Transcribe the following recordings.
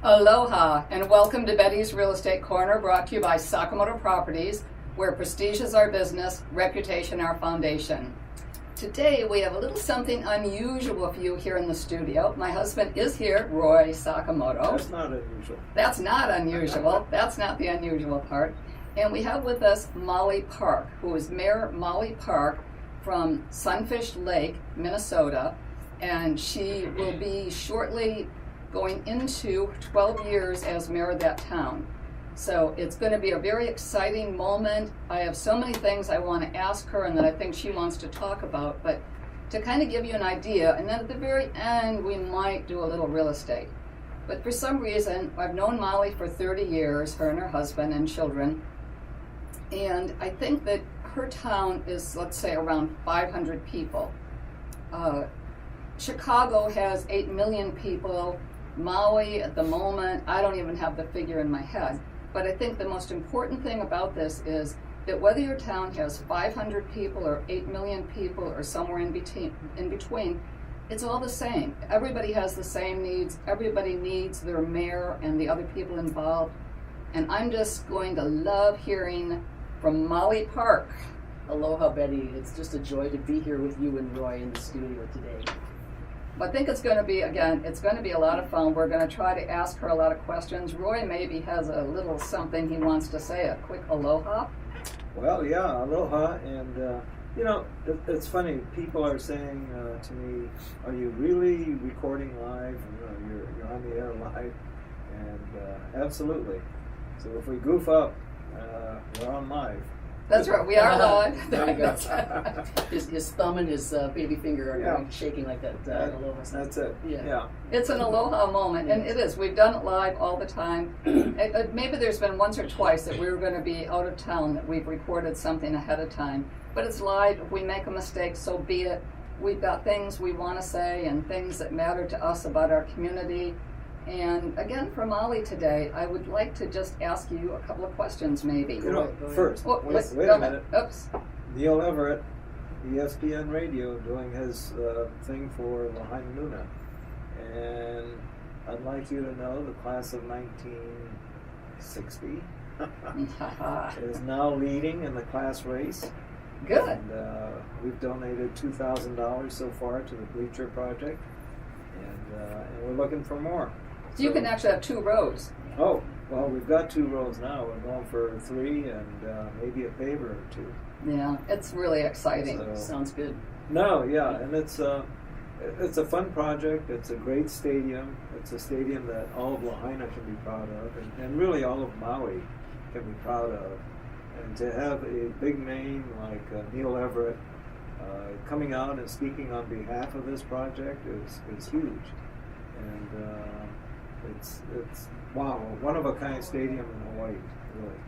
Aloha and welcome to Betty's Real Estate Corner, brought to you by Sakamoto Properties, where prestige is our business, reputation our foundation. Today we have a little something unusual for you here in the studio. My husband is here, Roy Sakamoto. That's not unusual. That's not unusual. That's not the unusual part. And we have with us Molly Park, who is Mayor Molly Park from Sunfish Lake, Minnesota, and she will be shortly going into 12 years as mayor of that town. So it's going to be a very exciting moment. I have so many things I want to ask her and that I think she wants to talk about, but to kind of give you an idea, and then at the very end we might do a little real estate. But for some reason, I've known Molly for 30 years, her and her husband and children, and I think that her town is, let's say, around 500 people. Chicago has 8 million people. Maui at the moment, I don't even have the figure in my head, but I think the most important thing about this is that whether your town has 500 people or 8 million people or somewhere in between, it's all the same. Everybody has the same needs. Everybody needs their mayor and the other people involved. And I'm just going to love hearing from Molly Park. Aloha, Betty. It's just a joy to be here with you and Roy in the studio today. I think it's going to be, again, it's going to be a lot of fun. We're going to try to ask her a lot of questions. Roy maybe has a little something he wants to say, a quick aloha. Well, yeah, aloha. And, it's funny. People are saying to me, are you really recording live? You're on the air live. And absolutely. So if we goof up, we're on live. That's right, we are live. There you go. his thumb and his baby finger are shaking like that. Aloha. That's it. Yeah. It's an aloha moment, and it is. We've done it live all the time. Maybe there's been once or twice that we were going to be out of town that we've recorded something ahead of time. But it's live. If we make a mistake, so be it. We've got things we want to say and things that matter to us about our community. And again, for Molly today, I would like to just ask you a couple of questions, maybe. First, wait a minute. Oops. Neil Everett, ESPN Radio, doing his thing for Lahainaluna. And I'd like you to know the class of 1960 is now leading in the class race. Good. And we've donated $2,000 so far to the Bleacher Project. And we're looking for more. So you can actually have 2 rows. Oh, well, we've got 2 rows now. We're going for 3 and maybe a paver or 2. Yeah, it's really exciting. So, sounds good. No, yeah, and it's a fun project. It's a great stadium. It's a stadium that all of Lahaina can be proud of, and really all of Maui can be proud of. And to have a big name like Neil Everett coming out and speaking on behalf of this project is huge. And it's wow, one of a kind stadium in Hawaii, really.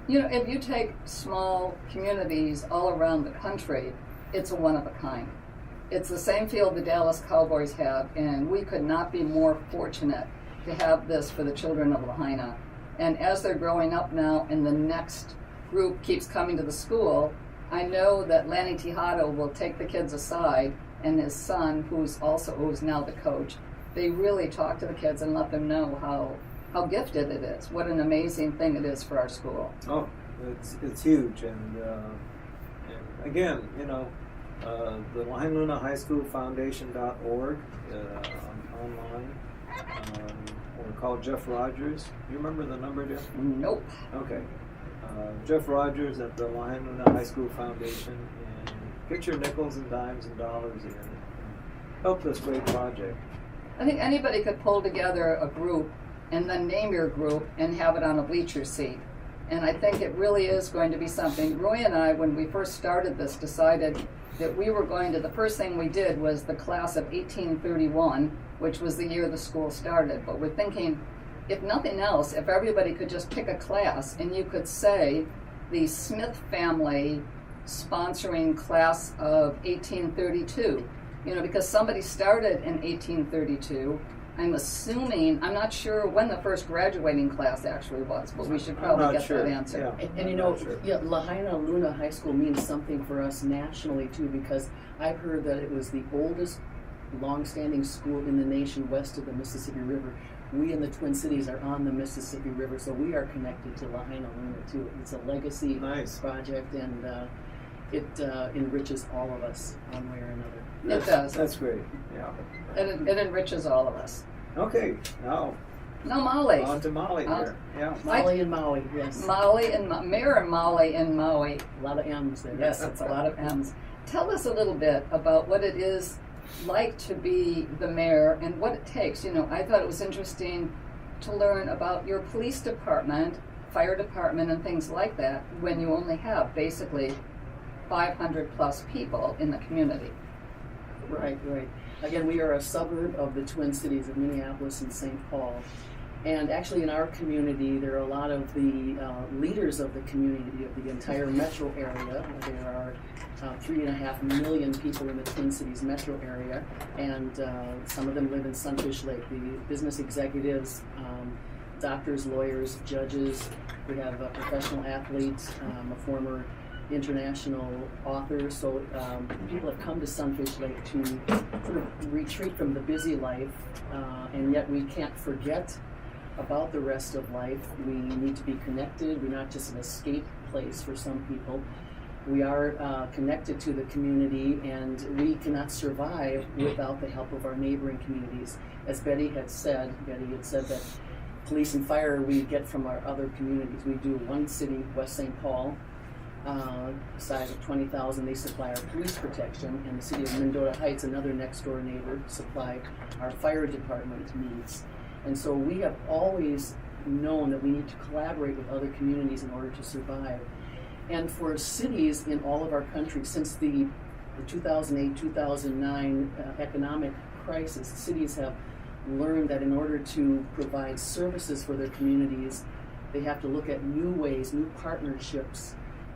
You know, if you take small communities all around the country, it's a one of a kind. It's the same field the Dallas Cowboys have, and we could not be more fortunate to have this for the children of Lahaina. And as they're growing up now and the next group keeps coming to the school, I know that Lanny Tejado will take the kids aside, and his son, who's now the coach, they really talk to the kids and let them know how gifted it is, what an amazing thing it is for our school. Oh, it's huge, and again, the Lahainaluna High School Foundation.org online. Or call Jeff Rogers. You remember the number, Jeff? Nope. Okay. Jeff Rogers at the Lahainaluna High School Foundation, and get your nickels and dimes and dollars in and help this great project. I think anybody could pull together a group and then name your group and have it on a bleacher seat. And I think it really is going to be something. Roy and I, when we first started this, decided that we were going to, the first thing we did was the class of 1831, which was the year the school started. But we're thinking, if nothing else, if everybody could just pick a class and you could say the Smith family sponsoring class of 1832, because somebody started in 1832. I'm assuming, I'm not sure when the first graduating class actually was, but we should probably get that answer. Yeah. And Lahainaluna High School means something for us nationally too, because I've heard that it was the oldest long-standing school in the nation west of the Mississippi River. we in the Twin Cities are on the Mississippi River, so we are connected to Lahainaluna too. It's a legacy Nice. project, and it enriches all of us one way or another. It does. That's great. Yeah. It enriches all of us. Okay, now No, Maui. on to Maui here. Yeah. Maui and Maui, yes. Maui and Mayor Maui in Maui. A lot of M's there. Yes, it's a lot of M's. Tell us a little bit about what it is like to be the mayor and what it takes. You know, I thought it was interesting to learn about your police department, fire department, and things like that when you only have basically 500 plus people in the community. Right. Again, we are a suburb of the Twin Cities of Minneapolis and St. Paul. And actually in our community, there are a lot of the leaders of the community of the entire metro area. There are 3.5 million people in the Twin Cities metro area, and some of them live in Sunfish Lake. The business executives, doctors, lawyers, judges. We have a professional athlete, a former international author. So people have come to Sunfish Lake to sort of retreat from the busy life, and yet we can't forget about the rest of life. We need to be connected. We're not just an escape place for some people. We are connected to the community, and we cannot survive without the help of our neighboring communities. As Betty had said that police and fire we get from our other communities. We do one city, West St. Paul, size of 20,000, they supply our police protection, and the city of Mendota Heights, another next door neighbor, supply our fire department needs. And so we have always known that we need to collaborate with other communities in order to survive. And for cities in all of our country, since the 2008-2009 economic crisis, cities have learned that in order to provide services for their communities, they have to look at new ways, new partnerships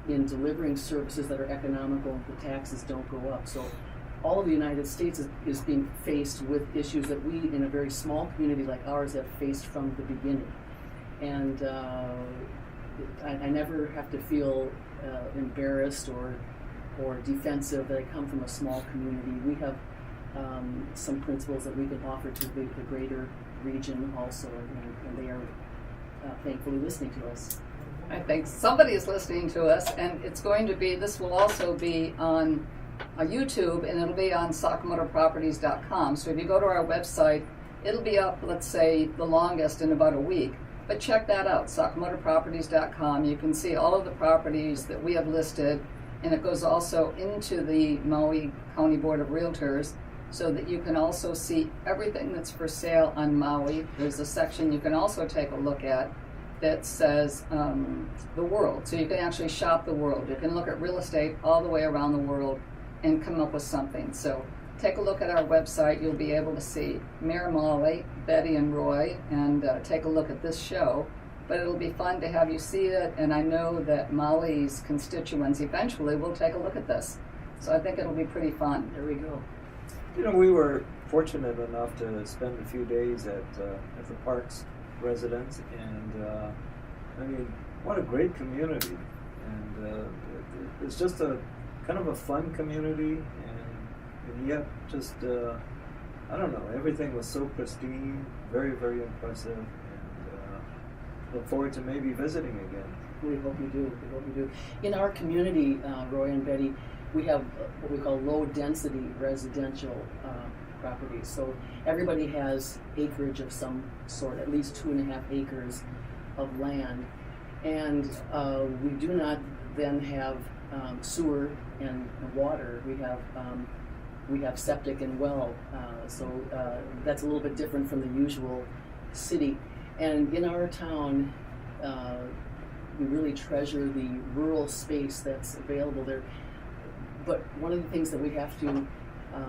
in delivering services that are economical and the taxes don't go up. So all of the United States is being faced with issues that we, in a very small community like ours, have faced from the beginning. And I never have to feel embarrassed or defensive that I come from a small community. We have some principles that we can offer to the greater region also, and they are thankfully listening to us. I think somebody is listening to us, and it's going to be, this will also be on YouTube, and it'll be on SakamotoProperties.com. So if you go to our website, it'll be up, let's say, the longest in about a week. But check that out, SakamotoProperties.com. You can see all of the properties that we have listed, and it goes also into the Maui County Board of Realtors, so that you can also see everything that's for sale on Maui. There's a section you can also take a look at that says the world. So you can actually shop the world. You can look at real estate all the way around the world and come up with something. So take a look at our website. You'll be able to see Mayor Maui, Betty and Roy, and take a look at this show. But it'll be fun to have you see it, and I know that Maui's constituents eventually will take a look at this. So I think it'll be pretty fun. There we go. You know, we were fortunate enough to spend a few days at the park's residence, and I mean, what a great community. And it's just a kind of a fun community, and yet just, I don't know, everything was so pristine, very, very impressive, and look forward to maybe visiting again. We hope you do. In our community, Roy and Betty, we have what we call low-density residential properties. So everybody has acreage of some sort, at least 2.5 acres of land. And we do not then have sewer and water. We have septic and well. So that's a little bit different from the usual city. And in our town, we really treasure the rural space that's available there. But one of the things that we have to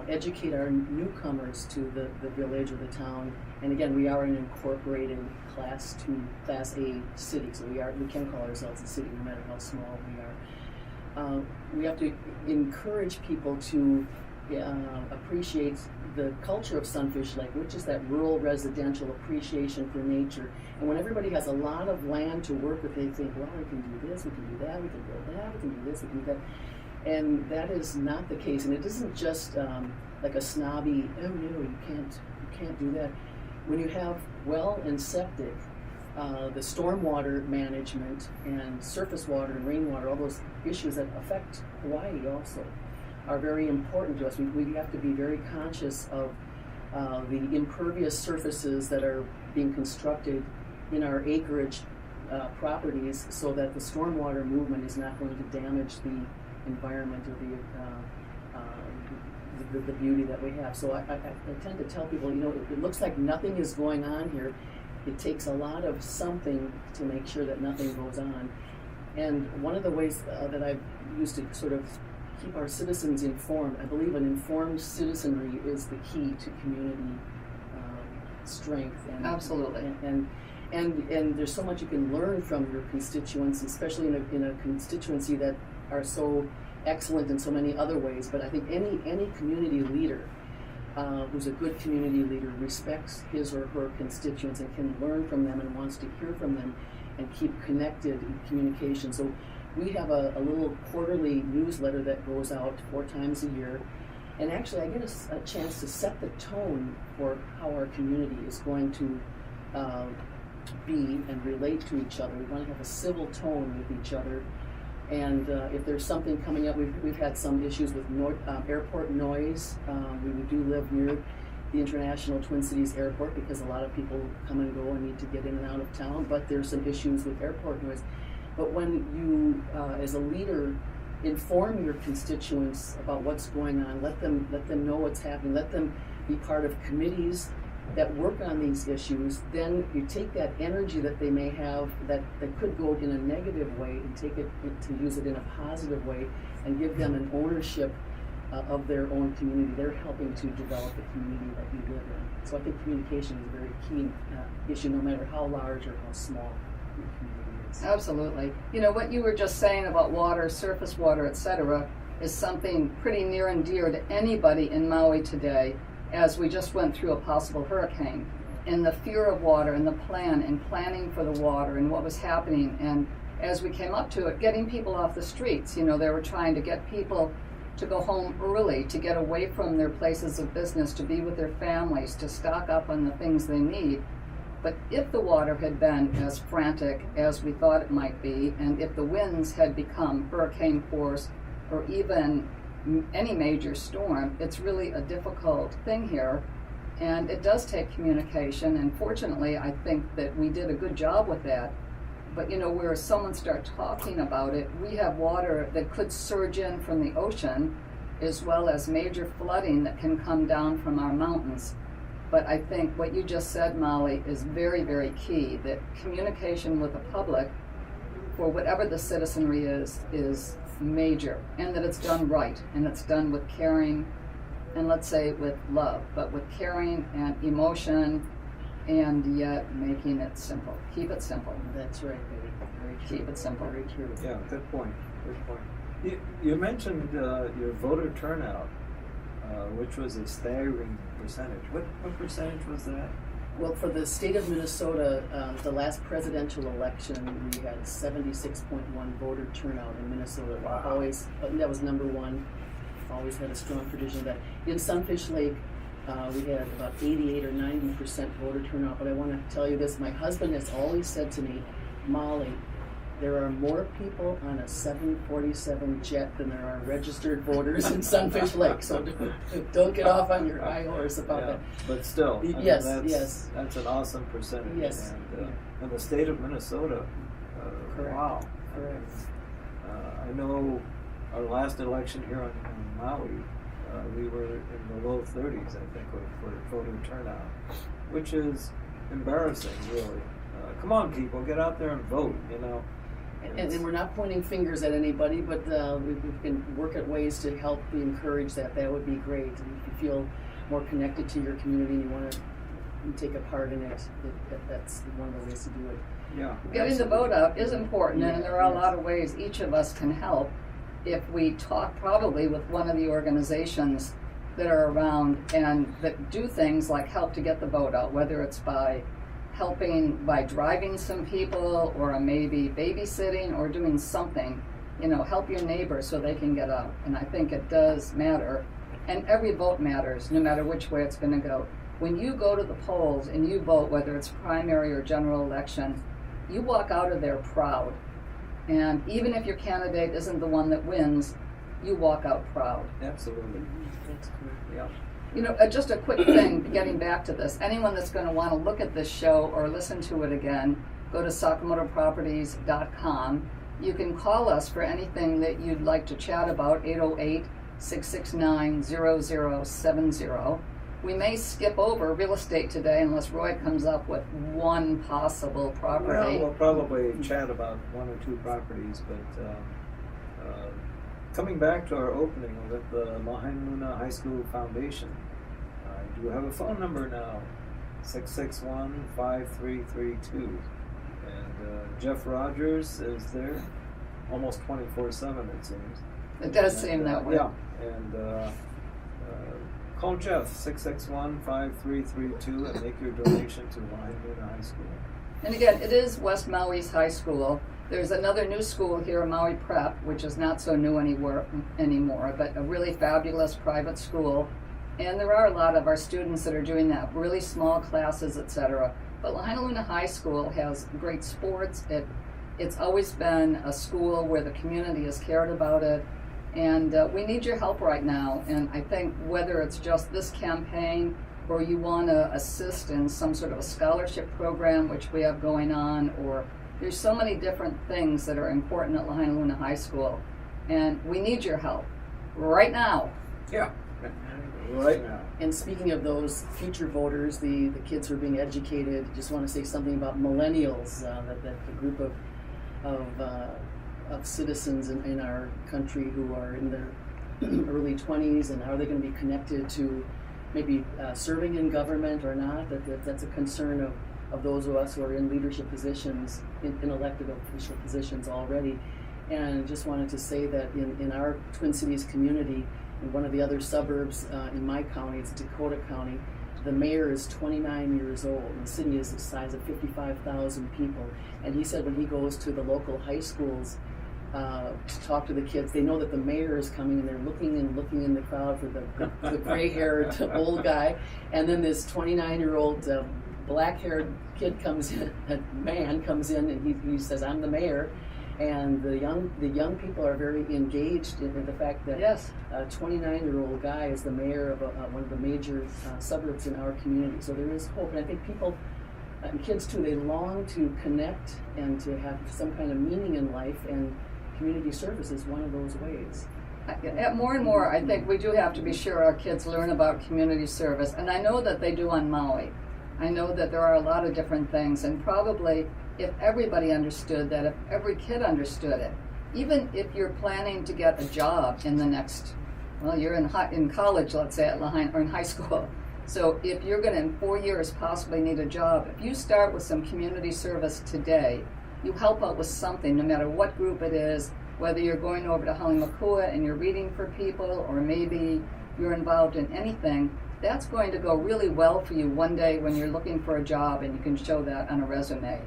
educate our newcomers to the village or the town, and again, we are an incorporated Class A city, so we can call ourselves a city no matter how small we are. We have to encourage people to appreciate the culture of Sunfish Lake, which is that rural residential appreciation for nature. And when everybody has a lot of land to work with, they think, well, we can do this, we can do that, we can build that, we can do this, we can do that. And that is not the case. And it isn't just like a snobby, oh no, you can't do that. When you have well and septic, the stormwater management and surface water and rainwater, all those issues that affect Hawaii also, are very important to us. We have to be very conscious of the impervious surfaces that are being constructed in our acreage properties, so that the stormwater movement is not going to damage the environment or the beauty that we have. So I tend to tell people, it looks like nothing is going on here. It takes a lot of something to make sure that nothing goes on. And one of the ways that I've used to sort of keep our citizens informed, I believe an informed citizenry is the key to community strength. And, Absolutely. And there's so much you can learn from your constituents, especially in a constituency that are so excellent in so many other ways. But I think any community leader who's a good community leader respects his or her constituents and can learn from them and wants to hear from them and keep connected in communication. So we have a little quarterly newsletter that goes out 4 times a year. And actually I get a chance to set the tone for how our community is going to be and relate to each other. We want to have a civil tone with each other. And if there's something coming up, we've had some issues with airport noise. We do live near the International Twin Cities Airport because a lot of people come and go and need to get in and out of town, but there's some issues with airport noise. But when you, as a leader, inform your constituents about what's going on, let them know what's happening, let them be part of committees that work on these issues, then you take that energy that they may have that could go in a negative way and take it to use it in a positive way and give them an ownership of their own community. They're helping to develop the community that you live in. So I think communication is a very key issue, no matter how large or how small your community is. Absolutely. What you were just saying about water, surface water, etc., is something pretty near and dear to anybody in Maui today, as we just went through a possible hurricane, and the fear of water and the planning for the water and what was happening. And as we came up to it, getting people off the streets, they were trying to get people to go home early, to get away from their places of business, to be with their families, to stock up on the things they need. But if the water had been as frantic as we thought it might be, and if the winds had become hurricane force or even any major storm, it's really a difficult thing here, and it does take communication. And fortunately, I think that we did a good job with that. But where someone starts talking about it, we have water that could surge in from the ocean, as well as major flooding that can come down from our mountains. But I think what you just said, Molly, is very, very key, that communication with the public, for whatever the citizenry is major, and that it's done right, and it's done with caring, and let's say with love, but with caring and emotion, and yet making it simple. Keep it simple. That's right, baby. Very true. Keep it simple. Very true. Yeah, good point. Good point. You mentioned your voter turnout, which was a staggering percentage. What percentage was that? Well, for the state of Minnesota, the last presidential election, we had 76.1 voter turnout in Minnesota. Wow. That was number one. Always had a strong tradition of that. In Sunfish Lake, we had about 88 or 90% voter turnout. But I want to tell you this: my husband has always said to me, Molly, there are more people on a 747 jet than there are registered voters in Sunfish Lake. So don't get off on your high horse about that. But still, yes, that's an awesome percentage. Yes. And the state of Minnesota, Correct. Wow. Correct. I know our last election here on Maui, we were in the low 30s, I think, for voter turnout, which is embarrassing, really. Come on, people, get out there and vote, And we're not pointing fingers at anybody, but we can work at ways to help encourage that. That would be great. And if you feel more connected to your community and you want to take a part in it, that's one of the ways to do it. Yeah. Getting the vote out is important, and there are a Yes. lot of ways each of us can help if we talk probably with one of the organizations that are around and that do things like help to get the vote out, whether it's by helping by driving some people or maybe babysitting or doing something, help your neighbor so they can get out. And I think it does matter. And every vote matters, no matter which way it's going to go. when you go to the polls and you vote, whether it's primary or general election, you walk out of there proud. And even if your candidate isn't the one that wins, you walk out proud. Absolutely. That's correct. Yeah. You know, just a quick thing, getting back to this, anyone that's going to want to look at this show or listen to it again, go to sakamotoproperties.com. You can call us for anything that you'd like to chat about, 808-669-0070. We may skip over real estate today unless Roy comes up with one possible property. Well, we'll probably chat about one or two properties, but coming back to our opening with the Lahainaluna High School Foundation, I do have a phone number now, 661-5332. And Jeff Rogers is there almost 24/7, it seems. It does seem that way. Yeah, and call Jeff, 661-5332, and make your donation to Lahainaluna High School. And again, it is West Maui's high school. There's another new school here, Maui Prep, which is not so new anymore, but a really fabulous private school. And there are a lot of our students that are doing that, really small classes, etc. But Lahainaluna High School has great sports. It's always been a school where the community has cared about it. And we need your help right now. And I think whether it's just this campaign or you want to assist in some sort of a scholarship program, which we have going on, or there's so many different things that are important at Lahainaluna High School. And we need your help right now. Yeah, right now. And speaking of those future voters, the kids who are being educated, just want to say something about millennials, that the group of citizens in our country who are in their early 20s, and how are they going to be connected to maybe serving in government or not. That's a concern of those of us who are in leadership positions, in elected official positions already. And just wanted to say that in our Twin Cities community, in one of the other suburbs in my county, it's Dakota County, the mayor is 29 years old, and the city is the size of 55,000 people. And he said when he goes to the local high schools to talk to the kids, they know that the mayor is coming, and they're looking in the crowd for the gray-haired old guy. And then this 29-year-old black-haired kid comes in, a man comes in, and he says, "I'm the mayor." And the young people are very engaged in the fact that Yes. a 29-year-old guy is the mayor of one of the major suburbs in our community. So there is hope, and I think people, and kids too, they long to connect and to have some kind of meaning in life, and community service is one of those ways. More and more, I think we do have to be sure our kids learn about community service, and I know that they do on Maui. I know that there are a lot of different things, and probably if everybody understood that, if every kid understood it, even if you're planning to get a job in the next, well, you're in college, let's say at Lahaina, or in high school. So if you're going to, in 4 years, possibly need a job, if you start with some community service today, you help out with something, no matter what group it is, whether you're going over to Halemakua and you're reading for people, or maybe you're involved in anything, that's going to go really well for you one day when you're looking for a job, and you can show that on a resume.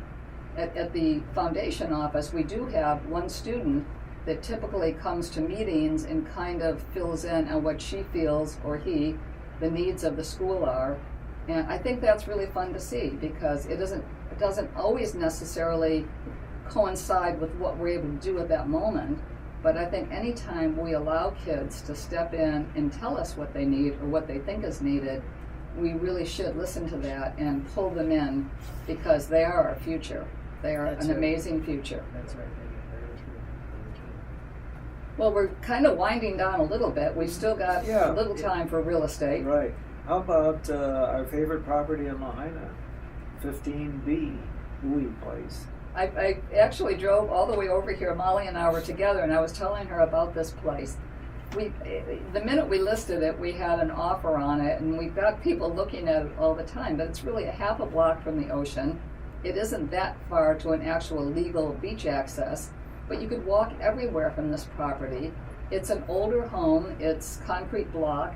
At the foundation office, we do have one student that typically comes to meetings and kind of fills in on what she feels, or he, the needs of the school are. And I think that's really fun to see, because it doesn't always necessarily coincide with what we're able to do at that moment. But I think anytime we allow kids to step in and tell us what they need or what they think is needed, we really should listen to that and pull them in, because they are our future. They are an amazing future. That's right. Very true. Well, we're kind of winding down a little bit. We've still got a little time for real estate. Right. How about our favorite property in Lahaina, 15B, KAOI Place? I actually drove all the way over here. Molly and I were together, and I was telling her about this place. The minute we listed it, we had an offer on it, and we've got people looking at it all the time, but it's really a half a block from the ocean. It isn't that far to an actual legal beach access, but you could walk everywhere from this property. It's an older home. It's concrete block.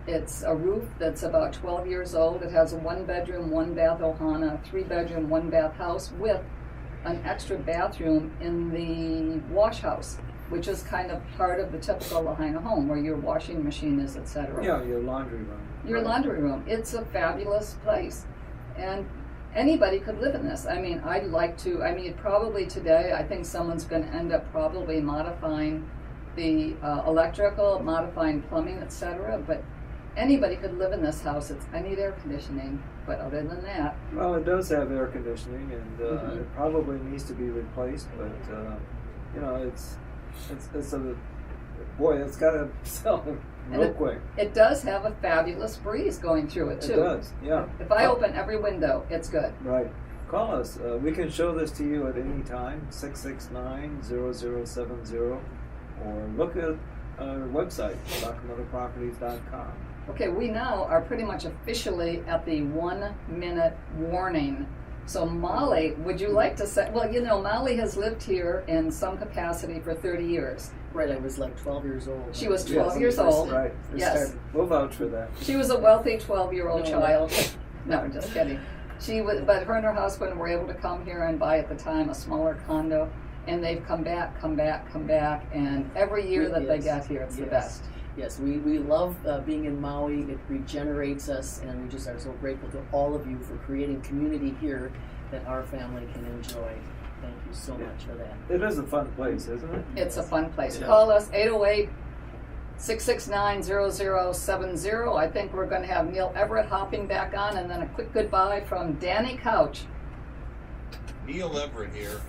It's a roof that's about 12 years old. It has a 1-bedroom, 1-bath ohana, 3-bedroom, 1-bath house with an extra bathroom in the wash house. which is kind of part of the typical Lahaina home, where your washing machine is, etc. Yeah, your laundry room. Your Right. laundry room. It's a fabulous place, and anybody could live in this. I mean, I'd like to. I mean, probably today, I think someone's going to end up probably modifying the electrical, modifying plumbing, etc. But anybody could live in this house. I need air conditioning, but other than that, Well, it does have air conditioning, and Mhm. it probably needs to be replaced. But you know, it's a boy. It's got to sell real And quick. it does have a fabulous breeze going through it too. It does. Yeah. If I open every window, it's good. Right. Call us. We can show this to you at any time, 669-0070, or look at our website, SakamotoProperties.com. Okay, we now are pretty much officially at the 1 minute warning. So Molly, would you like to say, well, you know, Molly has lived here in some capacity for 30 years. Right, I was like 12 years old. She was Yes, 12 years old. Right. First Yes. started. We'll vouch for that. She was a wealthy 12-year-old No. child. No, I'm just kidding. She was, but her and her husband were able to come here and buy at the time a smaller condo, and they've come back, and every year that they Yes. get here, it's the Yes. best. Yes, we love being in Maui. It regenerates us, and we just are so grateful to all of you for creating community here that our family can enjoy. Thank you so Yeah. much for that. It is a fun place, isn't it? It's a fun place. Yeah. Call us 808-669-0070. I think we're going to have Neil Everett hopping back on, and then a quick goodbye from Danny Couch. Neil Everett here.